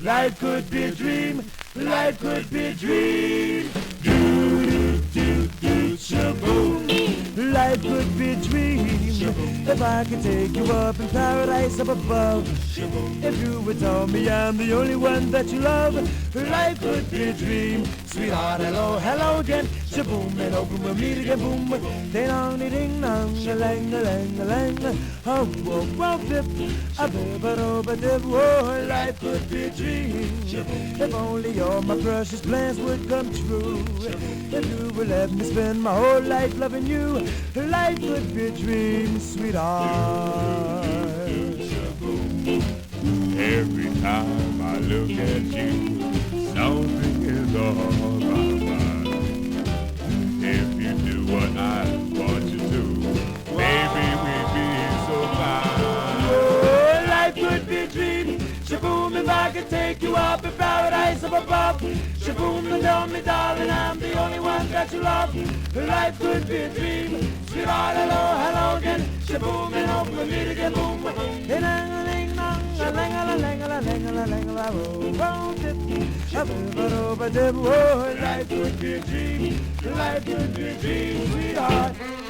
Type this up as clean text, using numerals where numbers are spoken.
Life could be a dream. Life could be a dream. Do do do shaboom. Life could be a dream. If I could take you up in paradise up above. If you would tell me I'm the only one that you love. Life could be a dream. Sweetheart, hello, hello again. Shaboom, and open we'll meet again. Boom, ding dong, ding dong, a lang, a lang, a lang. Oh, whoa, whoa, dip, a bib, a dip. Oh, life could be a dream. If only all my precious plans would come true. If you would let me spend my whole life loving you. Life could be a dream, sweetheart. Every time I look at you, something is on my mind. If you do what I want you to, baby, we'd be so fine. Oh, life could be a dream. Shaboom, if I could take you up in paradise up above. Shaboom, and tell me, darling, I'm the only one that you love. Life could be a dream. Sweetheart, hello, hello again. Shaboom, and hope we'll meet again. Boom, ding dong, ding dong, a lang, a lang, a lang, a lang, a lang, oh, dip, a bib, a dip. Oh, life could be a dream. Life could be a dream, sweetheart.